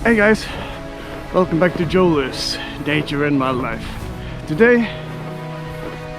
Hey guys, welcome back to Jolu's Nature and Wildlife. Today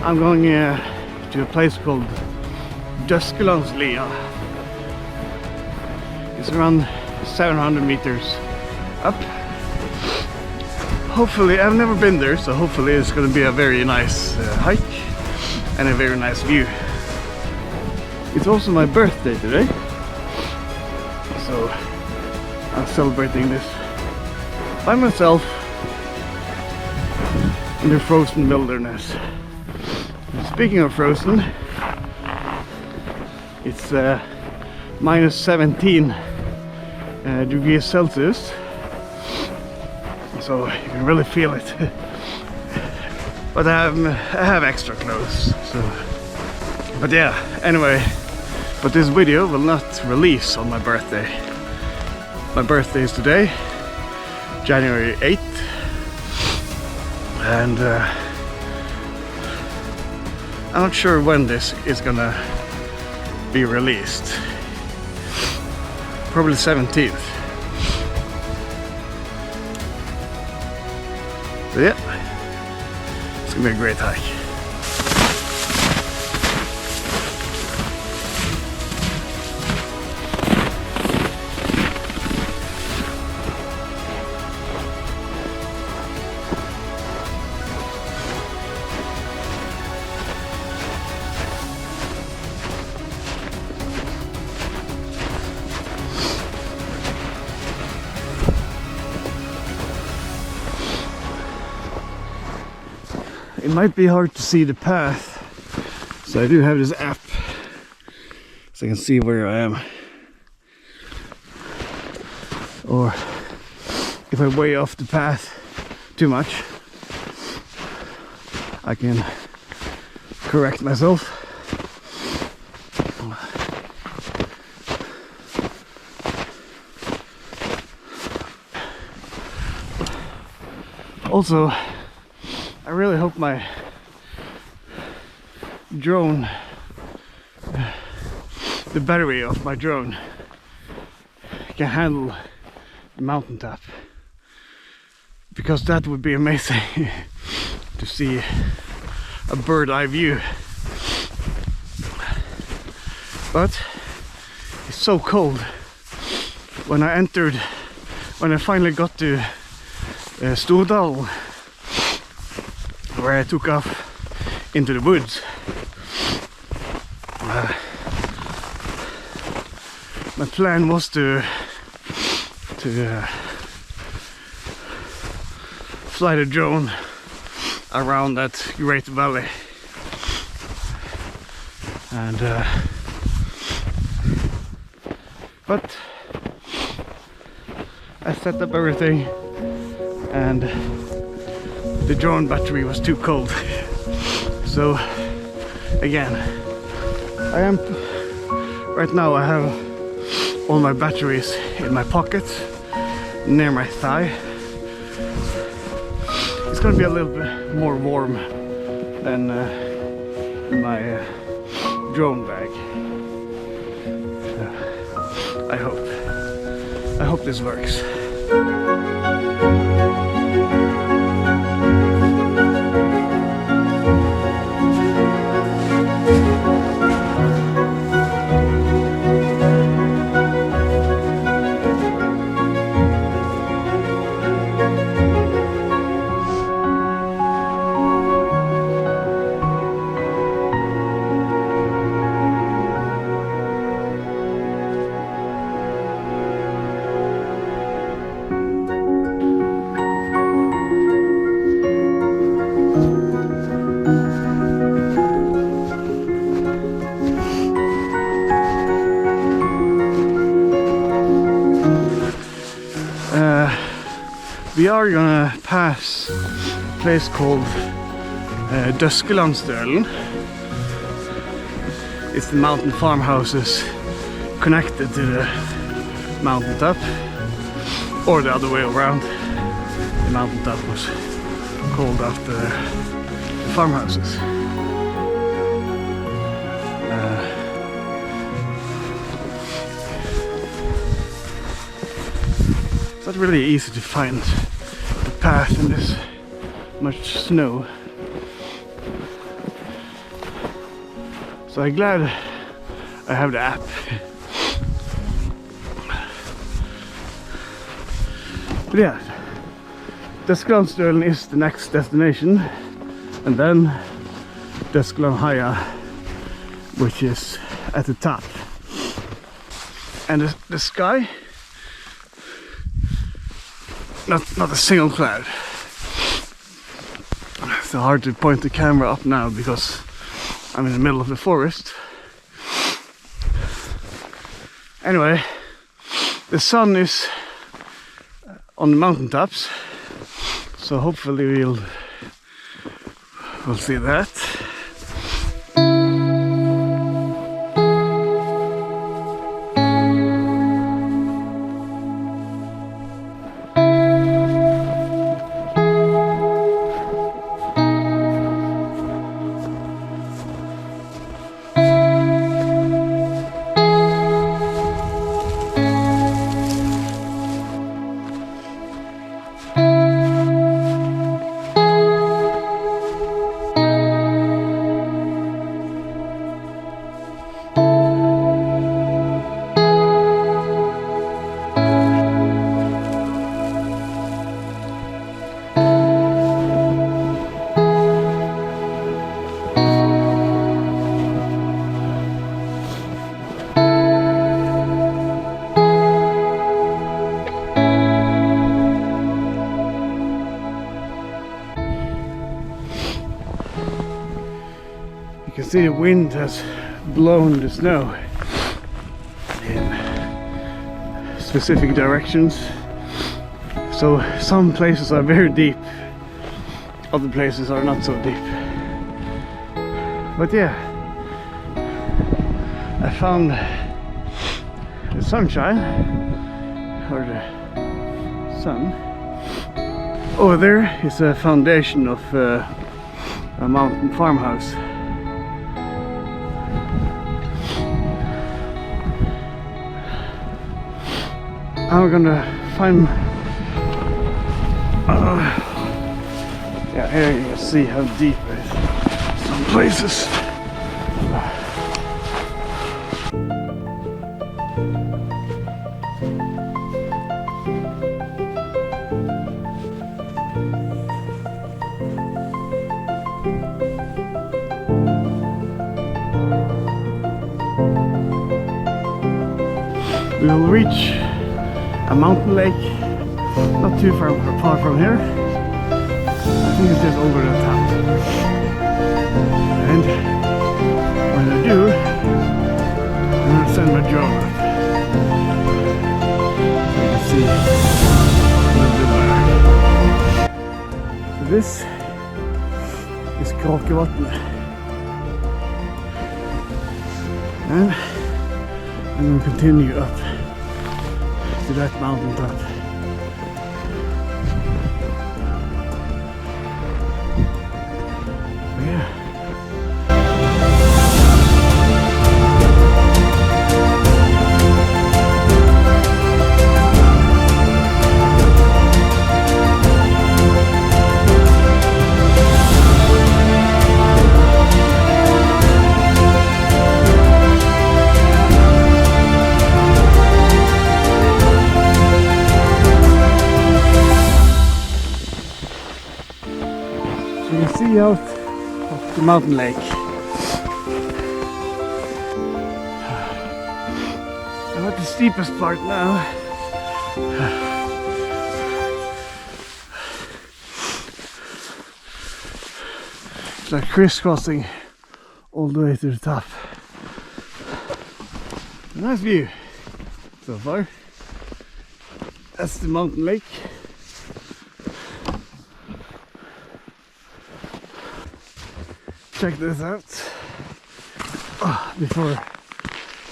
I'm going to a place called Dysjelandsheia. It's around 700 meters up. Hopefully, I've never been there, so hopefully it's going to be a very nice hike and a very nice view. It's also my birthday today, so I'm celebrating this by myself in the frozen wilderness. Speaking of frozen, it's minus 17 degrees Celsius, so you can really feel it. But I have extra clothes, so. But yeah, anyway, but this video will not release on my birthday. My birthday is today, January 8th, and I'm not sure when this is gonna be released. Probably 17th. So yeah, it's gonna be a great hike. It might be hard to see the path, so I do have this app so I can see where I am. Or if I way off the path too much, I can correct myself. Also, I really hope my drone, the battery of my drone, can handle the mountaintop, because that would be amazing to see a bird's eye view. But it's so cold. When I finally got to Stordalen, where I took off into the woods, my plan was to fly the drone around that great valley, and but I set up everything and the drone battery was too cold. So again, right now I have all my batteries in my pocket near my thigh. It's gonna be a little bit more warm than in my drone bag. So I hope this works. We are gonna pass a place called Dysjelandsheia. It's the mountain farmhouses connected to the mountaintop, or the other way around. The mountaintop was called after the farmhouses. It's not really easy to find the path in this much snow. So I'm glad I have the app. But yeah, Dysjelandsheia is the next destination, and then Dysjelandsheia, which is at the top. And the sky, not a single cloud. It's hard to point the camera up now because I'm in the middle of the forest. Anyway, the sun is on the mountaintops, so hopefully we'll see that. You can see the wind has blown the snow in specific directions. So some places are very deep, other places are not so deep. But yeah, I found the sunshine, or the sun. Over there is a foundation of a mountain farmhouse. I'm gonna find yeah, here you can see how deep it is some places. We will reach a mountain lake not too far from here. I think it's just over the top. And when I do, I'm going to send my drone up. You can see a little bit better. So this is Kråkevatnet. And I'm going to continue up to that mountain top. Yeah. You can see out of the mountain lake. I'm at the steepest part now. It's like crisscrossing all the way to the top. Nice view so far. That's the mountain lake. Check this out before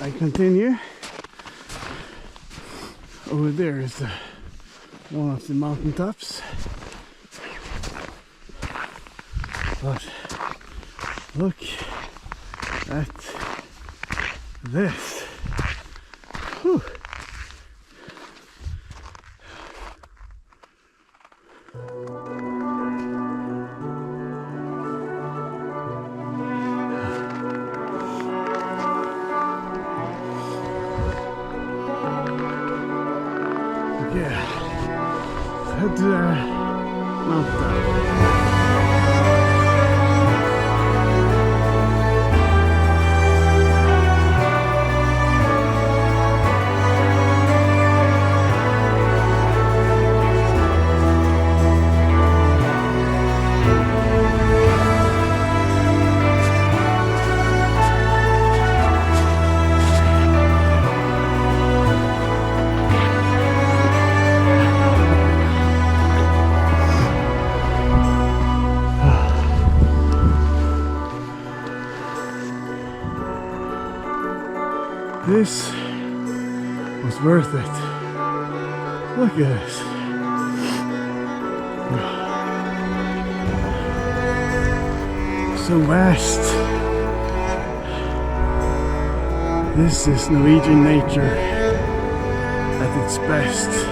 I continue. Over there is one of the mountain tops, but look at this. Whew. but not that. This was worth it. Look at this. So vast. This is Norwegian nature at its best.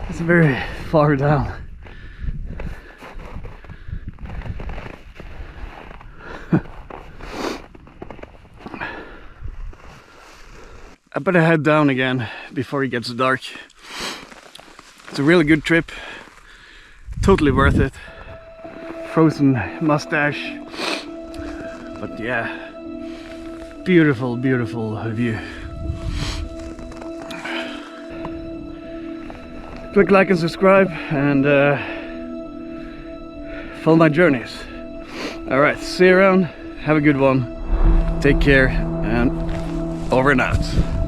It's very far down. I better head down again before it gets dark. It's a really good trip, totally worth it. Frozen mustache, but yeah, beautiful, beautiful view. Click like and subscribe and follow my journeys. Alright, see you around, have a good one, take care, and over and out.